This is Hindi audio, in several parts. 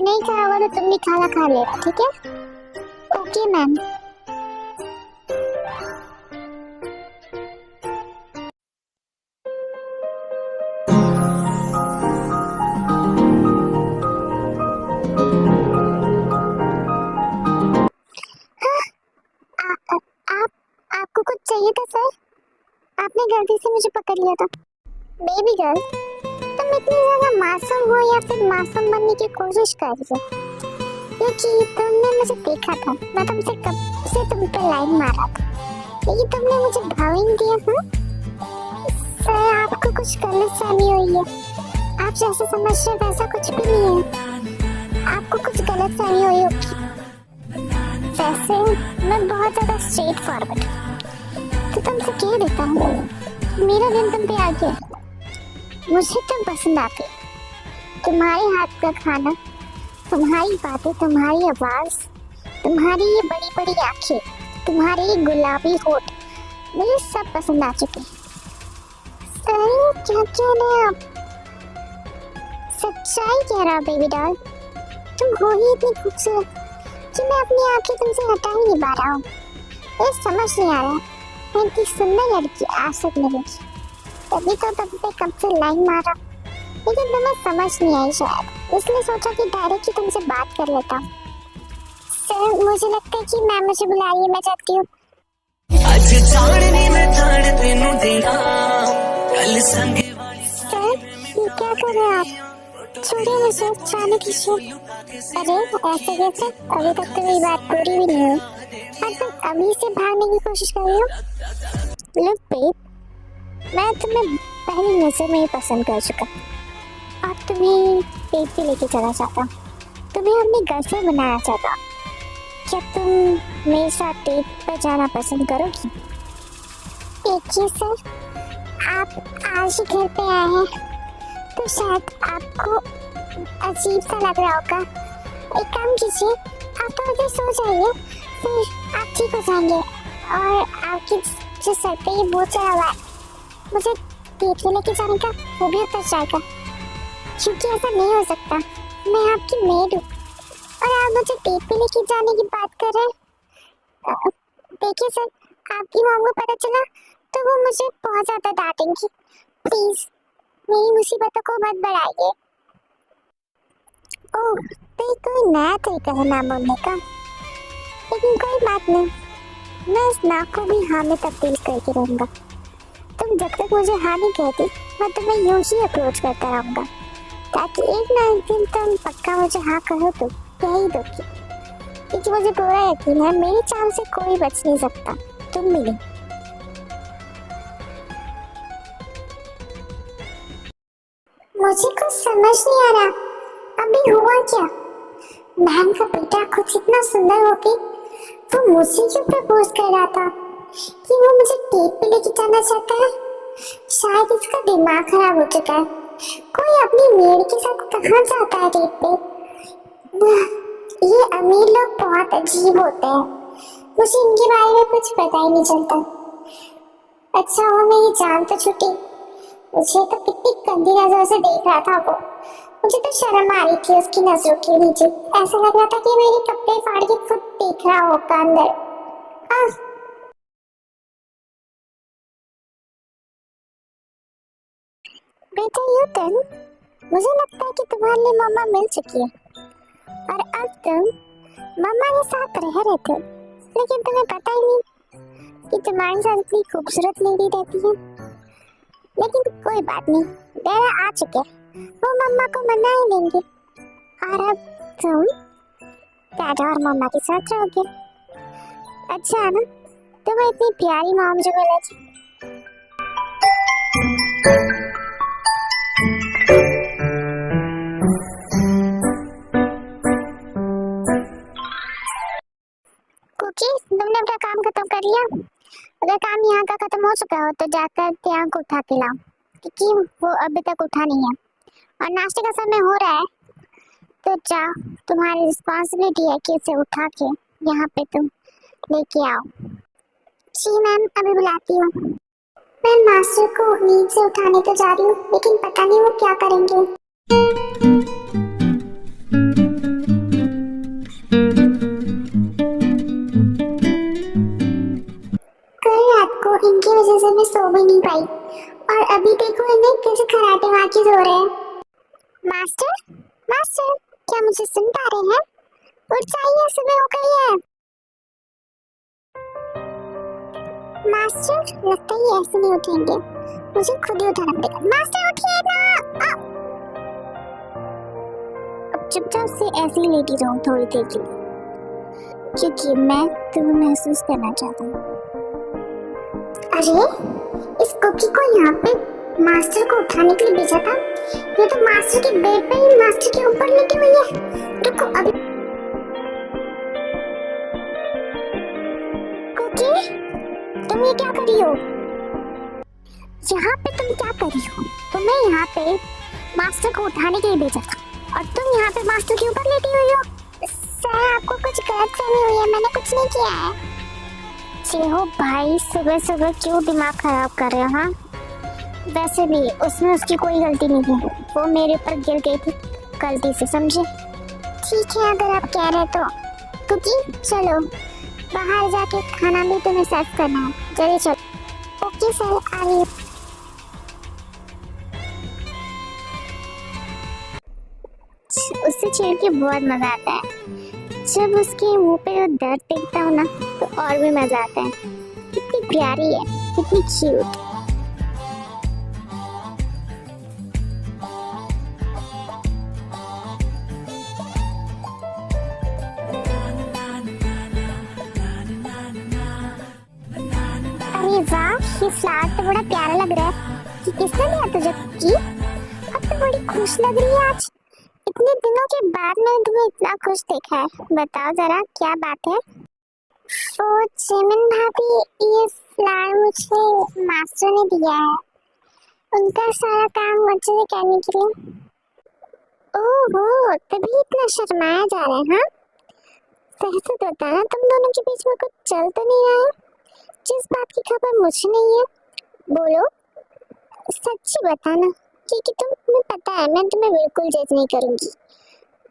नहीं खाया होगा तो तुम भी खाना खा लेना, ठीक है? Okay ma'am. आप आपको कुछ चाहिए था सर? आपने गलती से मुझे पकड़ लिया था। बेबी गर्ल, तुम इतनी ज्यादा मासूम हो या फिर मासूम बनने की कोशिश कर रही हो? क्योंकि तुमने मुझे देखा था, मैं तुमसे कब से तुम पे लाइन मारा था, लेकिन तुमने मुझे भाव ही नहीं दिया। सर, आपको कुछ गलतफहमी हुई है। आप जैसे समझ रहे वैसा कुछ भी नहीं है। आपको कुछ गलतफहमी हुई होगी। वैसे मैं बहुत ज्यादा स्ट्रेट फॉरवर्ड तो तुमसे कह देता हूँ, मेरा दिल तुम पे आ गया। मुझे तुम पसंद आते, तुम्हारे हाथ का खाना, तुम्हारी बातें, तुम्हारी आवाज, तुम्हारी ये बड़ी बड़ी आंखें, तुम्हारे ये गुलाबी होठ, मुझे सब पसंद आ चुके। सर, क्या कह रहे हैं आप? सच्चाई कह रहा बेबी डॉल। तुम हो ही इतनी खूबसूरत कि मैं अपनी आंखें तुमसे हटा ही नहीं पा रहा हूँ। ये समझ नहीं आ रहा मैं इतनी सुंदर लड़की आज तक नहीं देखी। तभी तो तुम पे कब से लाइन मारा, लेकिन तुम्हें समझ नहीं आई शायद, इसलिए सोचा कि डायरेक्ट ही तुमसे बात कर लेता हूँ। सर, मुझे लगता है कि मैम मुझे बुला रही है, मैं जाती हूँ। सर, ये क्या कर रहे हैं आप? छोड़िए मुझे, जाने दीजिए। अरे ऐसे कैसे? अभी तक तो मेरी बात पूरी भी नहीं हुई और तुम अभी से भागने की कोशिश कर रही हो। लुक बेब, मैं तुम्हें पहली नजर में ही पसंद कर चुका और तुम्हें डेट पे लेके चला चाहता हूँ, तुम्हें अपनी गर्लफ्रेंड बनाना चाहता हूँ। क्या तुम मेरे साथ डेट पर जाना पसंद करोगी? देखिए सर, आप आज ही घर पे आए हैं तो शायद आपको अजीब सा लग रहा होगा। एक काम कीजिए, आप तो उधर सो जाइए, फिर आप ठीक हो जाएंगे। और आपकी जो सर पे ये बोझ चढ़ा हुआ है, मुझे डेट पे लेके जाने का वो भी उतर जाएगा, क्योंकि ऐसा नहीं हो सकता। मैं आपकी मेड हूँ और आप मुझे डेट पे लेके जाने की बात कर रहे हैं। देखिए सर, आपकी मॉम को पता चला तो वो मुझे बहुत ज्यादा डांटेंगी। प्लीज मेरी मुसीबतों को मत बढ़ाइए। ओह, तो ये कोई नया तरीका है ना बोलने का, लेकिन कोई बात नहीं, मैं इस ना को भी हाँ में तब्दील करके रहूँगा। तुम जब तक मुझे हाँ नहीं कहती, मैं तुम्हें यूं ही अप्रोच करता रहूँगा, ताकि एक ना एक दिन तुम पक्का मुझे हाँ कहो तो कह ही दोगी, क्योंकि मुझे पूरा यकीन है मेरी चाल से कोई बच नहीं सकता, तुम भी नहीं। मुझे कुछ समझ नहीं आ रहा, अभी हुआ क्या? मैम का बेटा खुद इतना सुंदर होके वो मुझसे क्यों प्रपोज कर रहा था कि वो मुझे डेट पे लेके जाना चाहता है? शायद इसका दिमाग खराब हो चुका है। कोई अपनी मेड के साथ कहाँ जाता है डेट पे? ये अमीर लोग बहुत अजीब होते हैं, मुझे इनके बारे में कुछ पता ही नहीं चलता। अच्छा वो मेरी जान तो छुट्टी, मुझे तो कितनी गंदी नजरों से देख रहा था वो। मुझे तो शर्म आ रही थी उसकी नजरों के नीचे, ऐसा लग रहा था कि मेरे कपड़े फाड़ के खुद देख रहा होगा अंदर। बेटा यूटन, मुझे लगता है कि तुम्हारे लिए मम्मा मिल चुकी है और अब तुम मम्मा के साथ रह रहे थे, लेकिन तुम्हें पता ही नहीं कि तुम्हारे साथ इतनी खूबसूरत लेडी रहती है। लेकिन कोई बात नहीं, डेरा आ चुके, वो मम्मा को मना ही देंगे और अब तुम डैडा और मम्मा के साथ रहोगे। अच्छा है ना, तुम्हें इतनी प्यारी मॉम जो मिले। कुकी, तुमने अपना काम खत्म कर लिया? अगर काम यहाँ का खत्म हो चुका हो तो जाकर त्याग को उठा के लाओ, क्योंकि वो अभी तक उठा नहीं है और नाश्ते का समय हो रहा है। तो जाओ, तुम्हारी रिस्पॉन्सिबिलिटी है कि उसे उठा के यहाँ पे तुम लेके आओ। जी मैम, अभी बुलाती हूँ। मैं मास्टर को नींद से उठाने तो जा रही हूँ, लेकिन पता नहीं वो क्या करेंगे। क्या मुझे सुन पा रहे हैं? उठ जाइए, सुबह हो गई है। मास्टर, लगता है ये ऐसे नहीं उठेंगे, मुझे खुद ही उठाना पड़ेगा। मास्टर उठिए ना। अब चुपचाप से ऐसे ही लेटी रहूं थोड़ी देर के लिए, क्योंकि मैं तुम्हें महसूस करना चाहता हूँ। अरे, इस कुकी को यहाँ पे मास्टर को उठाने के लिए भेजा था। ये तो मास्टर के बेड पे ही मास्टर के ऊपर लेटी हुई है। रुको अभी। कुकी, तुम ये क्या कर रही हो? यहाँ पे तुम क्या कर रही हो? तुम्हें यहाँ पे मास्टर को उठाने के लिए भेजा था और तुम यहाँ पे मास्टर के ऊपर लेटी हुई हो। सर, आपको कुछ गलतफहमी हुई है, मैंने कुछ नहीं किया है। हो भाई, सुबह सुबह क्यों दिमाग खराब कर रहे हो? हाँ, वैसे भी उसमें उसकी कोई गलती नहीं है, वो मेरे पर गिर गई थी गलती से, समझे? ठीक है, अगर आप कह रहे तो। कुकी, चलो बाहर जाके खाना भी तुम्हें सर्व करना है, जल्दी चलो। ओके सर, आ रही हूँ। उससे छेड़ के बहुत मजा आता है। जब उसके मुंह पे वो दर्द दिखता हो ना, तो और भी मजा आता है। कितनी प्यारी है, कितनी क्यूट। अरे वाह, ये फ्लावर तो बड़ा प्यारा लग रहा है। कि किसने दिया तुझे कुकी? अब तो बड़ी खुश लग रही है आज। इतने दिनों के बाद मैंने तुम्हें इतना खुश देखा है। बताओ जरा, क्या बात है? ओ जिमिन भाभी, ये फ्लावर मुझे मास्टर ने दिया है, उनका सारा काम मुझे करने के लिए। ओहो, तभी इतना शर्माया जा रहा है। हाँ, सही से बताना, तुम दोनों के बीच में कुछ चल तो नहीं रहा है? जिस बात की खबर मुझे नहीं है, बोलो, सच्ची बताना, क्योंकि तुम्हें पता है मैं तुम्हें बिल्कुल जज नहीं करूंगी।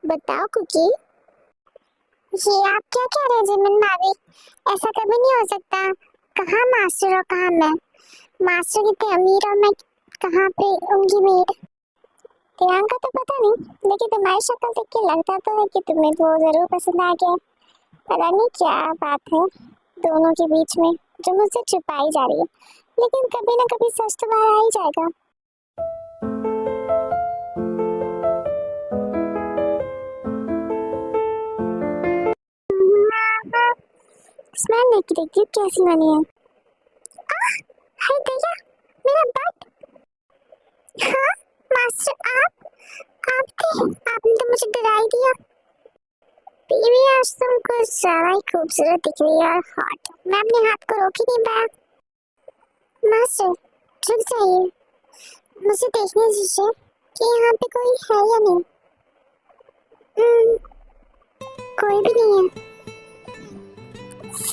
बताओ कुकी। ये आप क्या कह रहे हैं जिमिन भाभी? ऐसा कभी नहीं हो सकता। कहाँ मास्टर और कहाँ मैं? मास्टर कितने अमीर और मैं कहाँ पे उनकी मेड? प्रियंका तो पता नहीं, लेकिन तुम्हारी शक्ल देख के लगता तो है कि तुम्हें वो जरूर पसंद आ गया। पता नहीं क्या बात है दोनों के बीच में जो मुझसे छुपाई जा रही है, लेकिन कभी ना कभी सच तो बाहर आ ही जाएगा। स्मेल लेके देखिए कैसी बनी है। हाय दया, मेरा बट। हाँ मास्टर, आप थे? आपने तो मुझे डरा ही दिया। बेबी, आज तुम कुछ ज्यादा ही खूबसूरत दिख रही है और हॉट। मैं अपने हाथ को रोक ही नहीं पाया। मास्टर, रुक जाइए, मुझे देखने दीजिए कि यहाँ पे कोई है या नहीं। कोई भी नहीं है।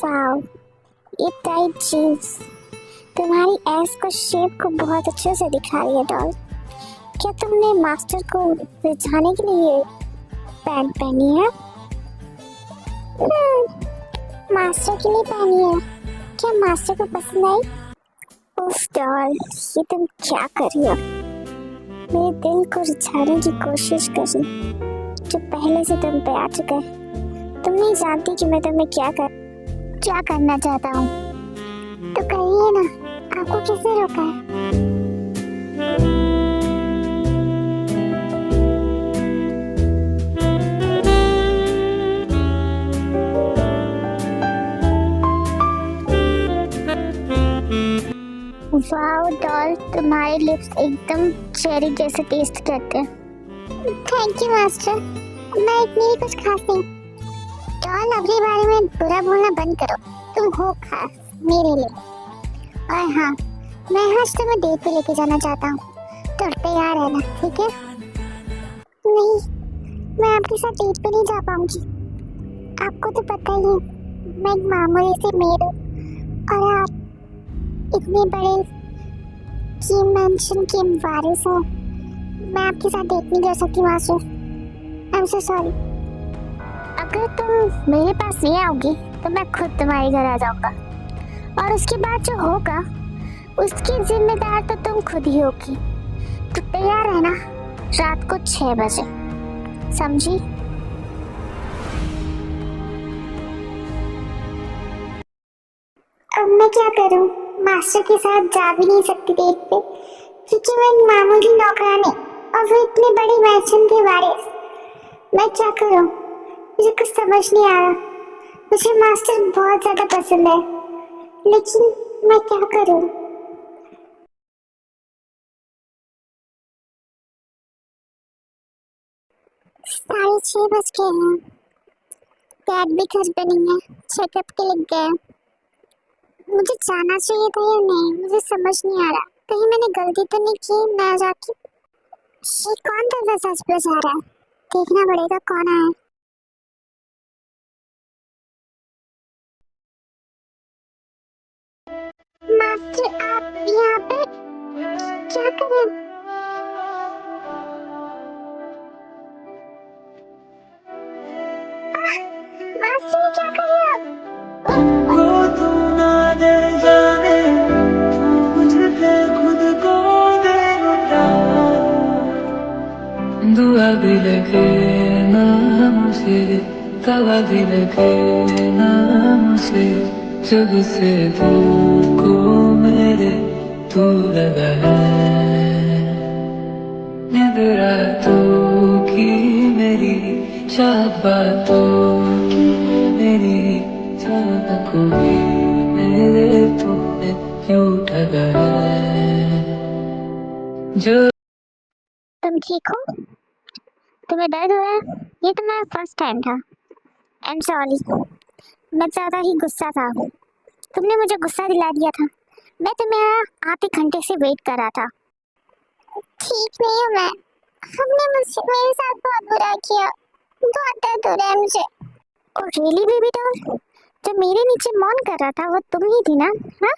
वाओ, ये टाइट जीन्स तुम्हारी एस को शेप को बहुत अच्छे से दिखा रही है डॉल। क्या तुमने मास्टर को रिझाने के लिए पैंट पहनी है? मास्टर के लिए पहनी है। क्या मास्टर को पसंद आई? उफ डॉल, ये तुम क्या कर रही हो? मेरे दिल को रिझाने की कोशिश कर रही, जो पहले से तुम पे आ चुका है। तुम नहीं जानती कि मैं तुम्हें क्या करना चाहता हूँ। तो कहिए ना, आपको किसने रोका है? वाओ डॉल, तुम्हारे लिप्स एकदम चेरी जैसे टेस्ट करते हैं। थैंक यू मास्टर, मैं इतनी ही कुछ खास नहीं। डॉल, अपने बारे में बुरा बोलना बंद करो, तुम हो खास मेरे लिए। और हाँ, मैं आज तुम्हें डेट पे लेके जाना चाहता हूँ, तो तैयार रहना, ठीक है? नहीं, मैं आपके साथ डेट पे नहीं जा पाऊंगी। आपको तो पता ही है, मैं एक मामूली सी मेड हूँ और आप इतने बड़े की मेंशन के वारिस हैं। मैं आपके साथ डेट नहीं कर सकती master, I am so sorry. अगर तुम मेरे पास नहीं आओगी तो मैं खुद तुम्हारे घर आ जाऊंगा, और उसके बाद जो होगा उसकी जिम्मेदार तो तुम खुद ही होगी। तो तैयार रहना रात को 6 बजे। समझी? अब मैं क्या करूं? मास्टर के साथ जा भी नहीं सकती डेट पे, क्योंकि मैं एक मामूली नौकरानी और वो इतने बड़े मैचन के वारिस। मैं क्या करूं? मुझे कुछ समझ नहीं आ रहा। मुझे मास्टर बहुत ज्यादा पसंद है, लेकिन मैं क्या करूं? 6:30 बज गए हैं। डैड भी घर पे नहीं है, चेकअप के लिए गए। मुझे जाना चाहिए था या नहीं, मुझे समझ नहीं आ रहा। कहीं मैंने गलती तो नहीं की ना जाके? ये कौन दरवाजा सच बजा रहा है? देखना पड़ेगा कौन आया है। मास्टर आप यहाँ पे क्या कर रहे हैं? मास्टर ये क्या कर रहे हैं आप? तुमको तू ना दे जाने, तू मुझे खुद को दे लुटा। दुआ भी लगे ना मुझे, दवा भी लगे ना मुझे, जब से तुमको मेरे तू लगा है। नींद रातों की मेरी, चाहत बातों की मेरी, जाना कोई मेरे तुमने क्यों ठगा है जो। तुम ठीक हो? तुम्हें दर्द हो रहा है? ये तो मेरा फर्स्ट टाइम था। आई एम सॉरी, मैं ज्यादा ही गुस्सा था। तुमने मुझे गुस्सा दिला दिया था। मैं तुम्हें आधे घंटे से वेट कर रहा था। ठीक नहीं हूँ मैं। हमने मुझसे मेरे साथ बहुत बुरा किया। बहुत दर्द हो रहा है मुझे। और रियली बेबी डॉल, जो मेरे नीचे मौन कर रहा था वो तुम ही थी ना? हाँ,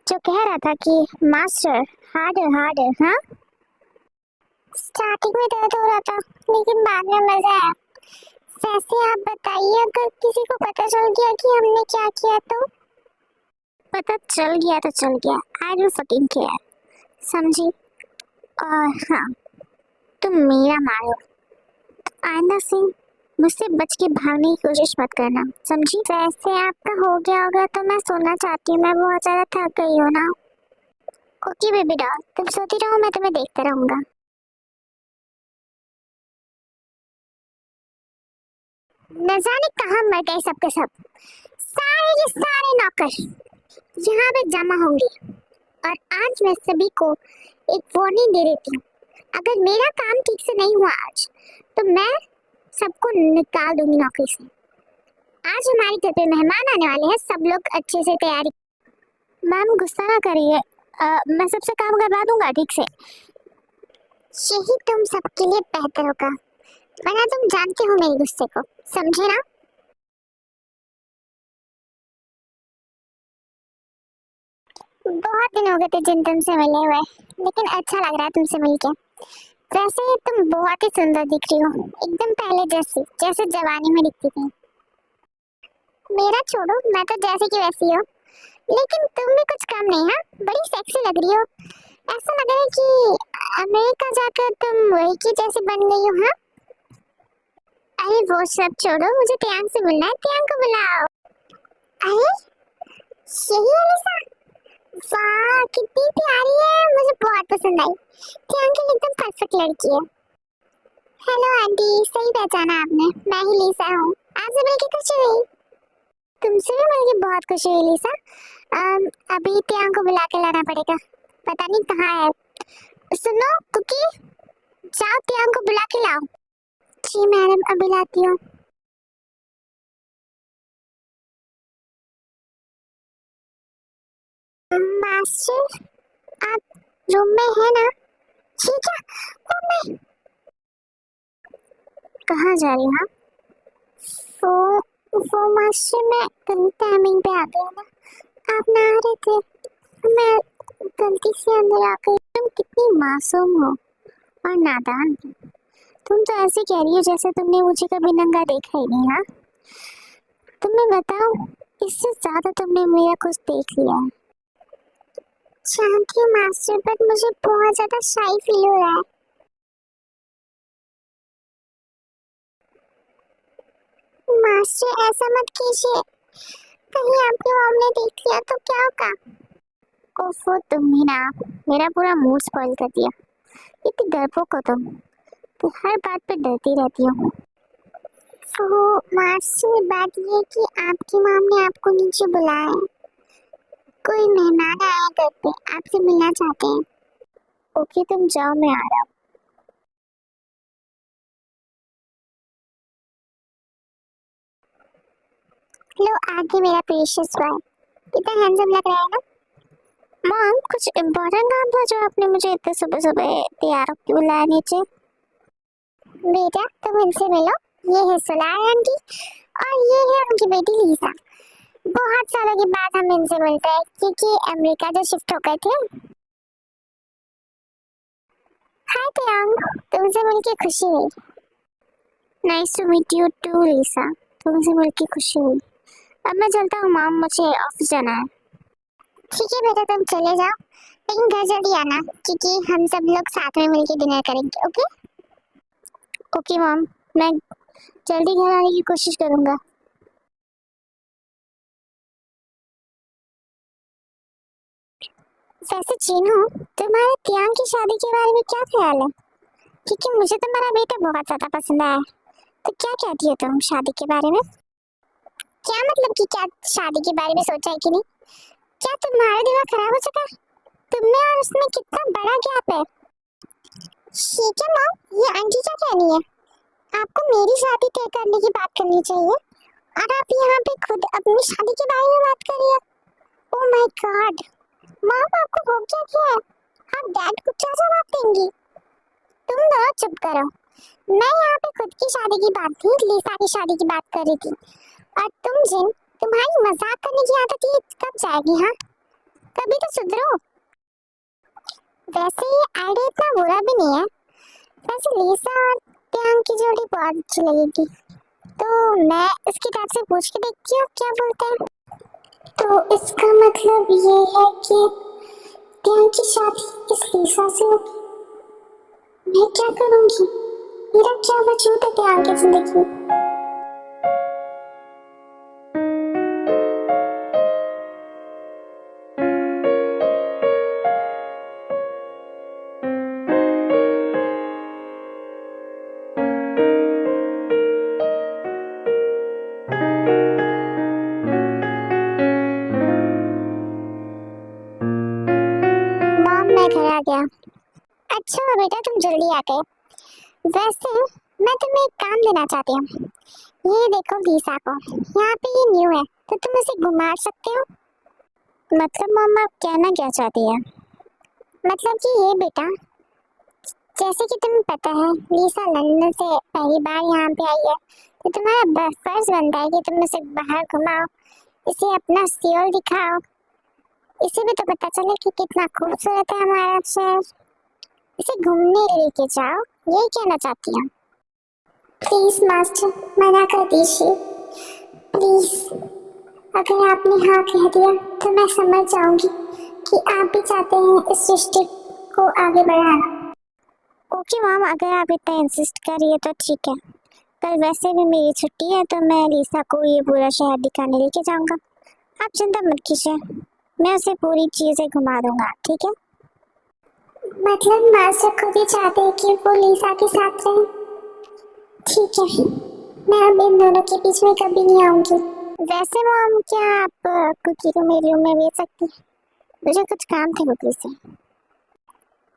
जो कह रहा था कि मास्टर हार्डर हार्डर। हाँ, स्टार्टिंग में दर्द हो रहा था, लेकिन बाद में मजा आया। वैसे आप बताइए, अगर किसी को पता चल गया कि हमने क्या किया तो? पता चल गया तो चल गया, आई डोंट फकिंग केयर। समझी? और हाँ, तुम मेरा मारो, आइंदा से मुझसे बच के भागने की कोशिश मत करना, समझी? वैसे आपका हो गया होगा तो मैं सोना चाहती हूँ, मैं बहुत ज्यादा थक गई हूँ ना। ओके बेबी डॉल, तुम सोती रहो, मैं तुम्हें देखता रहूंगा। न जाने कहाँ मर गए सबके सब। सारे के सारे नौकर यहाँ पे जमा होंगे, और आज मैं सभी को एक वार्निंग दे देती हूँ। अगर मेरा काम ठीक से नहीं हुआ आज, तो मैं सबको निकाल दूंगी नौकरी से। आज हमारे घर पे मेहमान आने वाले हैं, सब लोग अच्छे से तैयारी। मैम गुस्सा ना करिए, मैं सबसे काम करवा दूंगा ठीक से। यही तुम सबके लिए बेहतर होगा, वरना तुम जानते हो मेरे गुस्से को, समझे ना? बहुत दिन हो गए थे जिन तुमसे मिले हुए, लेकिन अच्छा लग रहा है तुमसे मिलके। वैसे तुम बहुत ही सुंदर दिख रही हो, एकदम पहले जैसी, जैसे जवानी में दिखती थी। मेरा छोड़ो, मैं तो जैसी की वैसी हो, लेकिन तुम भी कुछ कम नहीं। हाँ, बड़ी सेक्सी लग रही हो। ऐसा लग रहा है कि अमेरिका जाकर तुम वही की जैसी बन गई हो। हाँ, अरे वो सब छोड़ो, मुझे त्यांग से मिलना है, त्यांग को बुलाओ। अरे यही है लिसा? वाह कितनी प्यारी है, मुझे बहुत पसंद आई। त्यांग के लिए एकदम परफेक्ट लड़की है। हेलो आंटी, सही पहचाना आपने, मैं ही लिसा हूँ। आपसे मिलकर खुशी हुई। तुमसे भी मिलकर बहुत खुशी हुई लिसा। अभी त्यांग को बुला के लाना पड़ेगा, पता नहीं कहाँ है। सुनो कुकी, जाओ त्यांग को बुला के लाओ। जी मैडम, अभी लाती हूँ। मास्टर, आप रूम में है ना? ठीक है, रूम में। कहाँ जा रही हो? वो मास्टर, मैं गलत टाइमिंग पे आ गई ना। आप ना आ रहे थे, मैं गलती से अंदर आ गई। तुम कितनी मासूम हो और नादान। तुम तो ऐसे कह रही हो जैसे तुमने मुझे कभी नंगा देखा ही नहीं। हाँ, तुम्हें बताओ, इससे ज्यादा तुमने मेरा कुछ देख लिया है। जानती हूँ मास्टर, बट मुझे बहुत ज्यादा शाई फील हो रहा है। मास्टर ऐसा मत कीजिए, कहीं आपकी मॉम ने देख लिया तो क्या होगा। ओफो, तुमने ना मेरा पूरा मूड स्पॉइल कर दिया। इतनी डरपोक हो तुम हर बात पे डरती रहती हो। तो मास्टर, बात ये है कि आपकी मॉम ने आपको नीचे बुलाया है, कोई मेहमान आया घर पे, आपसे मिलना चाहते हैं। ओके तुम जाओ, मैं आ रहा हूँ। लो आगे मेरा प्रीशियस बॉय, कितना हैंडसम लग रहा है ना। मॉम, कुछ इम्पोर्टेंट काम था जो आपने मुझे इतने सुबह सुबह तैयार होकर बुलाया नीचे। बेटा तुम इनसे मिलो, ये है सुलार आंटी और ये है उनकी बेटी लीसा। बहुत सालों के बाद हम इनसे मिलते हैं क्योंकि अमेरिका जो शिफ्ट हो गए थे। हाय प्रियांक, तुमसे मिलके खुशी हुई। Nice to meet you too Lisa, तुमसे मिलके खुशी हुई। अब मैं चलता हूँ मॉम, मुझे ऑफिस जाना है। ठीक है बेटा, तुम चले जाओ, लेकिन घर जल्दी आना क्योंकि हम सब लोग साथ में मिलके डिनर करेंगे। ओके ओके मॉम, मैं जल्दी घर आने की कोशिश करूंगा। वैसे चीनू, तुम्हारे तियांग की शादी के बारे में क्या ख्याल है? क्योंकि मुझे तुम्हारा बेटा बहुत ज्यादा पसंद आया। तो क्या कहती हो तुम शादी के बारे में? क्या मतलब कि क्या शादी के बारे में सोचा है कि नहीं? क्या तुम्हारा दिमाग खराब हो चुका है? तुमने और उसमें कितना बड़ा गैप है। ठीक है मॉम, ये आंटी क्या कहनी है? आपको मेरी शादी तय करने की बात करनी चाहिए और आप यहाँ पे खुद अपनी शादी के बारे में बात कर रही है। ओह माय गॉड, मॉम आपको हो क्या है? आप डैड को क्या जवाब देंगी? तुम ना चुप करो। मैं यहाँ पे खुद की शादी की बात थी, लीसा की शादी की बात कर रही थी। और तुम्हारी मजाक करने की आदत ये कब जाएगी? हाँ, कभी तो सुधरो। वैसे ये आइडिया इतना बुरा भी नहीं है। वैसे लीसा और प्रियांक की जोड़ी बहुत अच्छी लगेगी, तो मैं इसकी तरफ से पूछ के देखती हूँ क्या बोलते हैं। तो इसका मतलब ये है कि प्रियांक की शादी इस लीसा से होगी। मैं क्या करूँगी? मेरा क्या वजूद है प्रियांक की जिंदगी में? मॉम, मैं घर आ गया। अच्छा बेटा, तुम जल्दी आ गए। वैसे मैं तुम्हें एक काम देना चाहती हूँ। ये देखो लीसा को, यहाँ पे ये न्यू है तो तुम इसे घुमा सकते हो। मतलब मॉम, आप कहना क्या चाहती है? मतलब कि ये बेटा, जैसे कि तुम्हें पता है लीसा लंदन से पहली बार यहाँ पे आई है, तो तुम्हारा फर्ज बनता है कि तुम इसे बाहर घुमाओ, इसे अपना सियोल दिखाओ, इसे भी तो पता चले कि कितना खूबसूरत है हमारा शहर। इसे घूमने लेके जाओ, यही कहना चाहती हूँ। प्लीज मास्टर, मना कर दीजिए प्लीज। अगर आपने हाँ कह दिया तो मैं समझ जाऊंगी कि आप भी चाहते हैं इस रिश्ते को आगे बढ़ाना। ओके मॉम, अगर आप इतना इंसिस्ट कर रही है तो ठीक है। कल वैसे भी मेरी छुट्टी है तो मैं लीसा को ये पूरा शहर दिखाने लेके जाऊंगा। आप चिंता मत कीजिए, मैं उसे पूरी चीजें घुमा दूंगा, ठीक है? मतलब मास्टर खुद ही चाहते हैं कि वो लीसा के साथ रहे। ठीक है, मैं अब इन दोनों के बीच में कभी नहीं आऊंगी। वैसे मॉम, क्या आप कुकी को मेरे रूम में भेज सकती हैं? मुझे कुछ काम था कुकी से।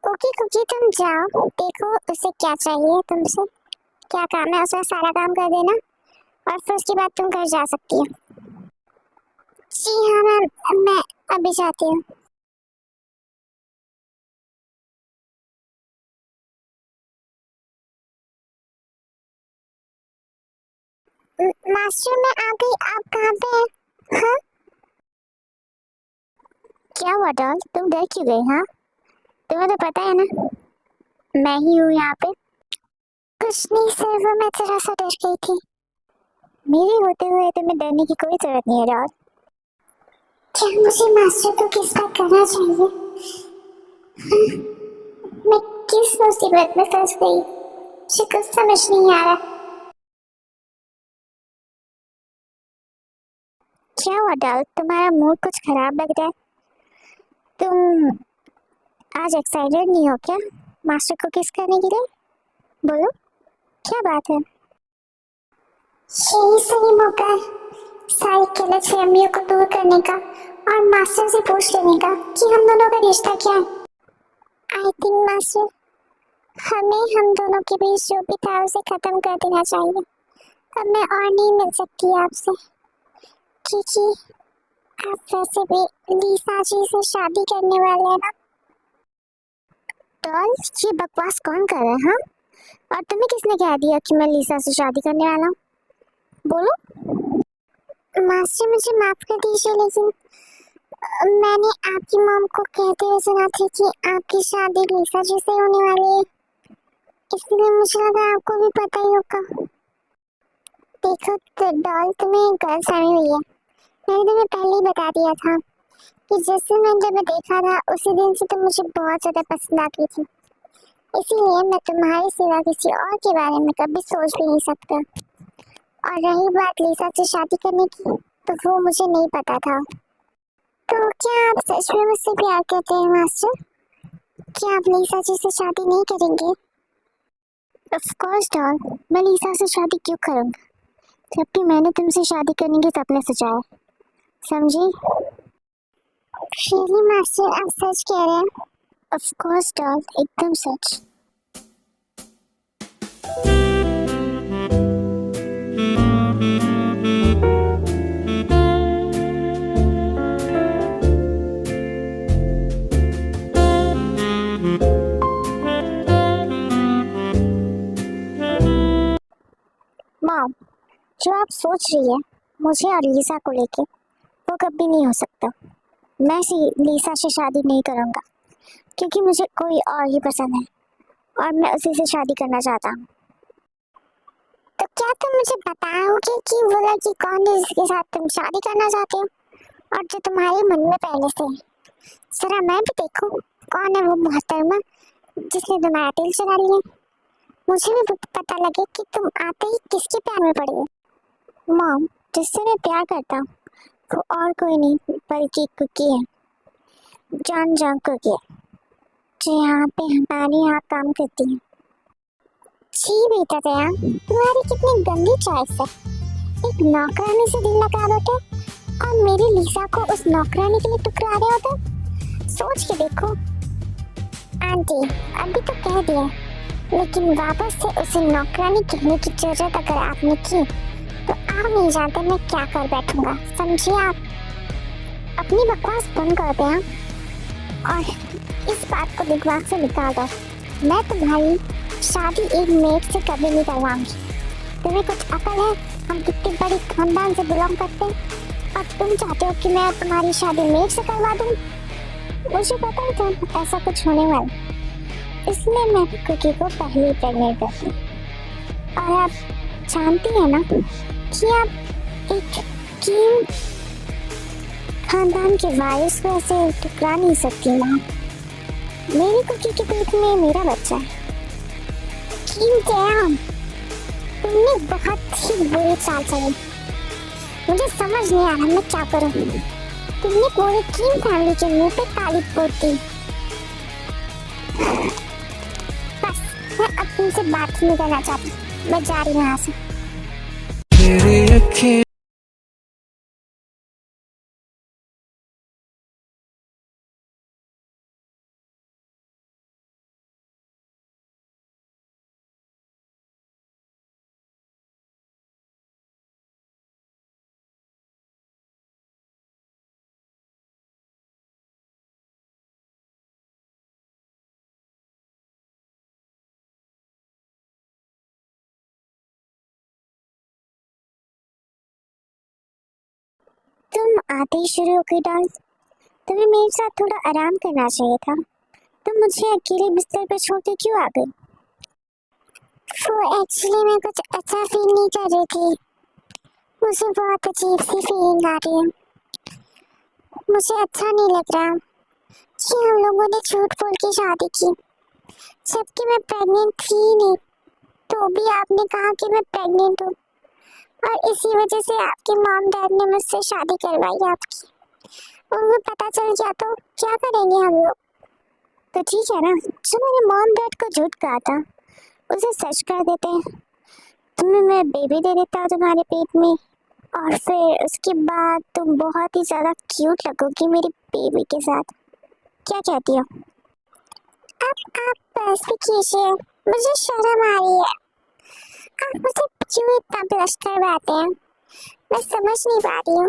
ओके कुकी, तुम जाओ, देखो उसे क्या चाहिए तुमसे, क्या काम है उसे सारा काम कर देना और फिर उसके बाद तुम घर जा सकती हो। जी हाँ मैम, मैं अभी जाती हूँ। मास्टर, मैं आ गई, आप कहाँ पे हैं? हाँ, क्या हुआ डॉल, तुम डर क्यों गई? हाँ, तुम्हें तो पता है ना मैं ही हूँ यहाँ पे। कुछ नहीं सर, वो मैं थोड़ा सा डर गई थी। मेरे होते हुए तुम्हें डरने की कोई जरूरत नहीं है डॉल। क्या मुझे मास्टर को किस पर करना चाहिए? मैं किस मुसीबत में फंस गई, मुझे कुछ समझ नहीं आ रहा। क्या हुआ डॉल, तुम्हारा मूड कुछ खराब लग रहा है? तुम आज एक्साइटेड नहीं हो क्या मास्टर को किस करने के लिए? बोलो, क्या बात है? यही सही मौका है सारी गलतफहमियों को दूर करने का और मास्टर से पूछ लेने का कि हम दोनों का रिश्ता क्या है। आई थिंक मास्टर, हमें हम दोनों के बीच जो भी था उसे खत्म कर देना चाहिए। अब मैं और नहीं मिल सकती आपसे, क्योंकि आप वैसे भी लीसा जी से शादी करने वाले हैं ना। डॉल, ये बकवास कौन कर रहा है? हाँ, और तुम्हें किसने कह दिया कि मैं लीसा से शादी करने वाला हूँ? बोलो। मास्टर, मुझे माफ कर दीजिए, लेकिन मैंने आपकी मॉम को कहते हुए सुना था कि आपकी शादी लीसा जी से होने वाली है, इसलिए मुझे लगा आपको भी पता ही होगा। देखो तो डॉल, तुम्हें गलतफहमी हुई है। मैंने तुम्हें पहले ही बता दिया था कि जिस दिन मैंने तुम्हें देखा था उसी दिन से तुम मुझे बहुत ज्यादा पसंद आ गई थी, इसीलिए मैं तुम्हारे सिवा किसी और के बारे में कभी सोच भी नहीं सकता। और रही बात लीसा से शादी करने की, तो वो मुझे नहीं पता था। तो क्या आप सच में मुझसे प्यार करते हैं मास्टर? क्या आप लीसा जी से शादी नहीं करेंगे? ऑफ कोर्स डॉल, मैं लीसा से शादी क्यों करूंगा, जबकि मैंने तुमसे शादी करने के सपने सजाए, समझी? रियली मास्टर, आप सच कह रहे हैं? ऑफ कोर्स डॉल, एकदम सच। मॉम, जो आप सोच रही है मुझे और लीसा को लेके, वो कभी नहीं हो सकता। मैं लीसा से शादी नहीं करूंगा, क्योंकि मुझे कोई और ही पसंद है और मैं उसी से शादी करना चाहता हूँ। तो क्या तुम मुझे बताओगे कि वो लड़की कौन है जिसके साथ तुम शादी करना चाहते हो, और जो तुम्हारे मन में पहले से है? जरा मैं भी देखूं कौन है वो मोहतरमा जिसने तुम्हारा दिल चुरा लिया। मुझे भी पता लगे कि तुम आते ही किसके प्यार में पड़ी हो। मॉम, जिससे मैं प्यार करता हूँ वो और कोई नहीं बल्कि कुकी है, जॉन जॉन कुकी, जो यहाँ पे हमारे यहाँ काम करती है। छी बेटा दया, तुम्हारी कितनी गंदी चॉइस है। एक नौकरानी से दिल लगा बैठे और मेरी लीसा को उस नौकरानी के लिए टुकरा रहे होते। सोच के देखो आंटी, अभी तो कह दिया, लेकिन वापस से उसे नौकरानी कहने की जरूरत अगर आपने की तो आप नहीं जानते मैं क्या कर बैठूंगा, समझिए? आप अपनी बकवास बंद कर दें और इस बात को दिमाग से निकाल दो। मैं तुम्हारी शादी एक मेड से कभी नहीं करवाऊंगी। तुम्हें कुछ अकल है? हम कितने बड़े खानदान से बिलोंग करते हैं और तुम चाहते हो कि मैं तुम्हारी शादी मेड से करवा दूं? मुझे पता ही था ऐसा कुछ होने वाला, इसलिए मैं कुकी को पहले प्रेग्नेंट कर दी। और आप जानती हैं ना कि आप एक कीम खानदान के वारिस को ऐसे टुकरा नहीं सकती माँ। मेरी कुकी के पेट में मेरा बच्चा है। कीम क्या, तुमने बहुत ही बुरी चाल चली। मुझे समझ नहीं आ रहा मैं क्या करूं। तुमने पूरी कीम फैमिली के मुंह पे ताली पोत दी। बस, मैं अब तुमसे बात नहीं करना चाहती, मैं जा रही हूँ यहाँ से। तुम आते ही शुरू हो गई डांस। तुम्हें मेरे साथ थोड़ा आराम करना चाहिए था। तुम मुझे अकेले बिस्तर पर छोड़ के क्यों आ गई? वो एक्चुअली मैं कुछ अच्छा फील नहीं कर रही थी। मुझे बहुत अजीब सी फीलिंग आ रही है। मुझे अच्छा नहीं लग रहा कि हम लोगों ने झूठ बोल के शादी की, जबकि मैं प्रेग्नेंट थी ही नहीं, तो भी आपने कहा कि मैं प्रेग्नेंट हूँ। और इसी वजह से आपके मॉम डैड ने मुझसे शादी करवाई आपकी। उनको पता चल गया तो क्या करेंगे हम लोग? तो ठीक है ना, जो मैंने मॉम डैड को झूठ कहा था उसे सच कर देते हैं। तुम्हें मैं बेबी दे देता हूँ तुम्हारे पेट में, और फिर उसके बाद तुम बहुत ही ज्यादा क्यूट लगोगी मेरी बेबी के साथ। क्या कहती हो? आप बस भी कीजिए, मुझे शर्म आ रही है। आप मुझे क्यों इतना ब्लश करवाते हैं? मैं समझ नहीं पा रही हूँ।